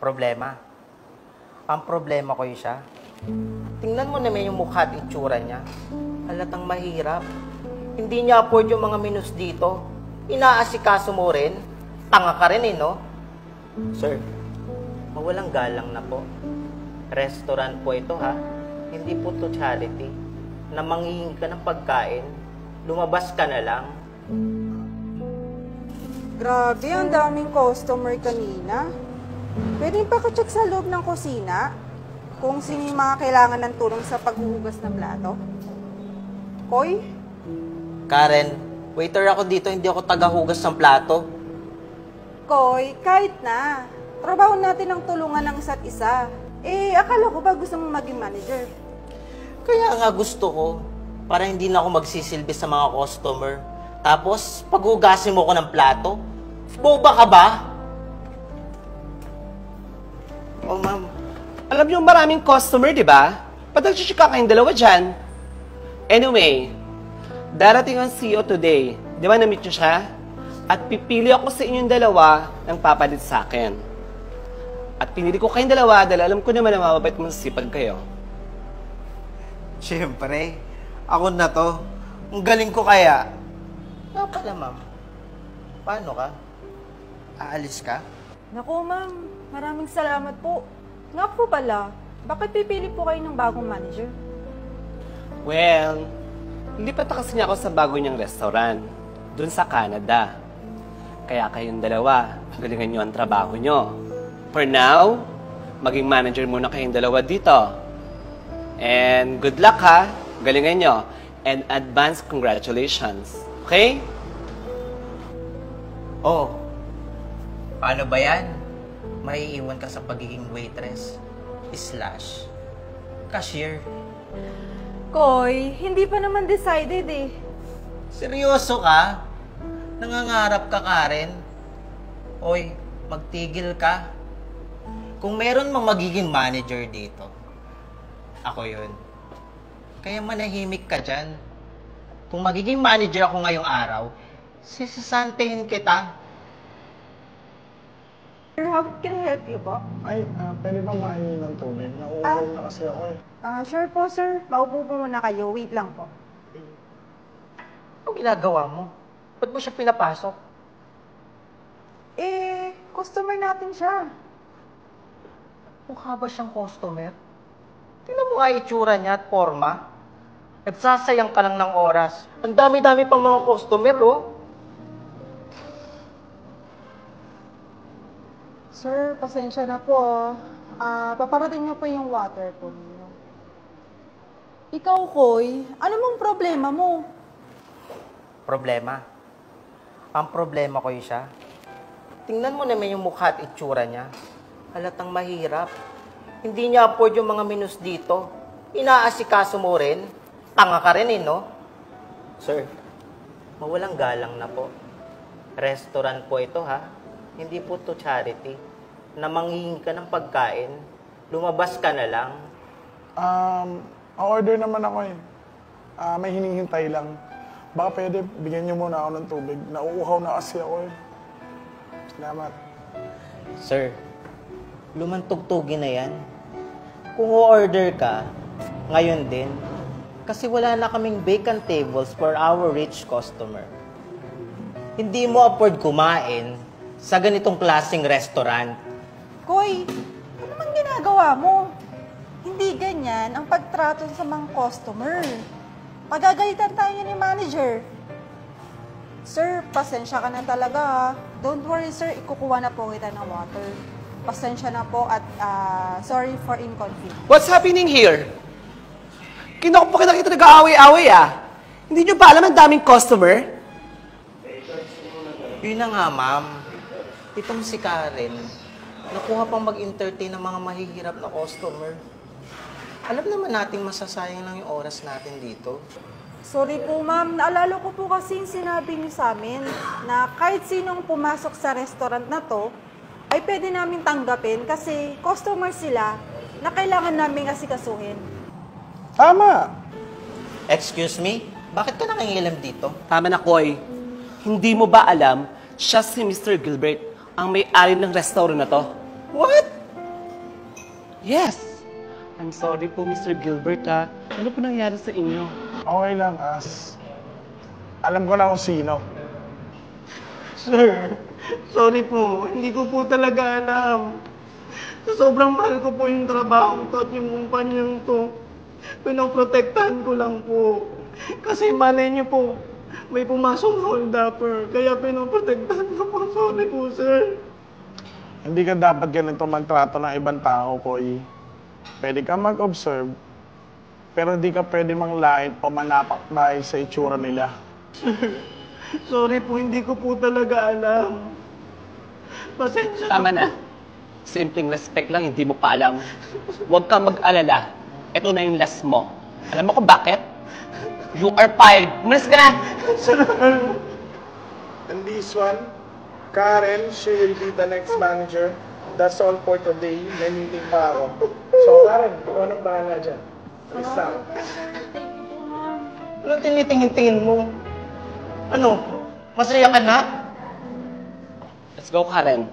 Problema. Ang problema ko siya. Tingnan mo naman yung mukha at itsura niya. Halatang mahirap. Hindi niya afford yung mga menus dito. Inaasikaso mo rin. Tanga ka rin no? Sir, mawalang galang na po. Restaurant po ito ha. Hindi po to charity. Na manghihingi ka ng pagkain, lumabas ka na lang. Grabe, ang daming customer kanina. Pwede pa check sa loob ng kusina kung sino yung mga kailangan ng tulong sa paghuhugas ng plato. Koy? Karen, waiter ako dito, hindi ako tagahugas ng plato. Koy, kahit na. Trabaho natin ang tulungan ng isa't isa. Akala ko ba gusto mong maging manager? Kaya nga gusto ko, para hindi na ako magsisilbi sa mga customer. Tapos, paghugasin mo ko ng plato, boba ka ba? Oh, ma'am. Alam niyo, maraming customer, di ba? Ba't nagchichika kayong dalawa dyan? Anyway, darating ang CEO today. Di ba na-meet niyo siya? At pipili ako sa inyong dalawa ng papalit sa akin. At pinili ko kayong dalawa dahil alam ko naman na mababait mo sipag kayo. Siyempre, ako na to. Ang galing ko kaya. Nga pala, ma'am. Paano ka? Aalis ka? Naku, ma'am. Maraming salamat po. Nga po pala, bakit pipili po kayo ng bagong manager? Well, lipat na kasi niya ako sa bago niyang restaurant. Doon sa Canada. Kaya kayong dalawa, galingan niyo ang trabaho niyo. For now, maging manager muna kayong dalawa dito. And good luck ha, galingan niyo. And advance congratulations. Okay? Oh, paano ba yan? Maiiwan ka sa pagiging waitress / cashier. Koy, hindi pa naman decided eh. Seryoso ka? Nangangarap ka, Karen? Oy, magtigil ka. Kung meron mang magiging manager dito, ako yun. Kaya manahimik ka dyan. Kung magiging manager ako ngayong araw, sisasantehin kita. Sir, how can I help you po? Pwede bang makainin ng tubig? Nauuhaw na kasi ako eh. Sure po, sir. Maupo po muna kayo. Wait lang po. Anong ginagawa mo? Ba't mo siya pinapasok? Customer natin siya. Mukha ba siyang customer? Tingnan mo nga itsura niya at forma. Nagsasayang ka lang ng oras. Ang dami-dami pang mga customer, oh. Sir, pasensya na po. Paparating niyo po yung water po niyo. Ikaw, Koy, ano mong problema mo? Problema? Ang problema ko siya. Tingnan mo naman yung mukha at itsura niya. Halatang mahirap. Hindi niya afford yung mga menus dito. Inaasikaso mo rin. Tanga ka rin no? Sir, mawalang galang na po. Restaurant po ito ha. Hindi po to charity. Na manghihingi ka ng pagkain, lumabas ka na lang. Ang order naman ako eh. May hinihintay lang. Baka pwede, bigyan niyo muna ako ng tubig. Nauuhaw na kasi ako eh. Salamat. Sir, lumantugtugin na yan. Kung o-order ka, ngayon din, kasi wala na kaming vacant tables for our rich customer. Hindi mo afford kumain sa ganitong klaseng restaurant. Koy, ano naman ginagawa mo? Hindi ganyan ang pagtrato sa mga customer. Pagagalitan tayo ni manager. Sir, pasensya ka na talaga ha. Don't worry sir, ikukuha na po kita ng water. Pasensya na po at sorry for inconvenience. What's happening here? Kinako pa kita nag-aaway-aaway Hindi niyo ba alam ang daming customer? Yun na nga, ma'am. Itong si Karen, nakuha pang mag-entertain ng mga mahihirap na customer. Alam naman nating masasayang lang yung oras natin dito. Sorry po ma'am, naalala ko po kasi yung sinabi niyo sa amin na kahit sinong pumasok sa restaurant na to, ay pwede namin tanggapin kasi customer sila na kailangan namin asikasuhin. Tama! Excuse me? Bakit ka nangingilam dito? Tama na, Koy. Hindi mo ba alam, siya si Mr. Gilbert, ang may-ari ng restaurant na to? What? Yes! I'm sorry po, Mr. Gilbert, ha. Ano po nangyari sa inyo? Okay lang, As. Alam ko na kung sino. Sir, sorry po. Hindi ko po talaga alam. Sa sobrang mahal ko po yung trabaho ko at yung kumpanyang to. Pinoprotektahan ko lang po. Kasi malay niyo po, may pumasok hold-upper. Kaya pinoprotektahan ko po. Sorry po, sir. Hindi ka dapat ganito magtrato ng ibang tao, Koy. Pwede ka mag-observe, pero hindi ka pwede manglain o manapak dahil sa itsura nila. Sorry po, hindi ko po talaga alam. Pasensya Tama na. Simpleng respect lang, hindi mo pa alam. Huwag kang mag-alala. Ito na yung last mo. Alam mo kung bakit? You are fired. Umalis ka na! And this one, Karen, she will be the next manager. That's all for today. May meeting pa ako. So, Karen, ikaw nang bahala dyan. Peace out. Ano tinitingin-tingin mo? Ano? Masaya ka na? Let's go, Karen.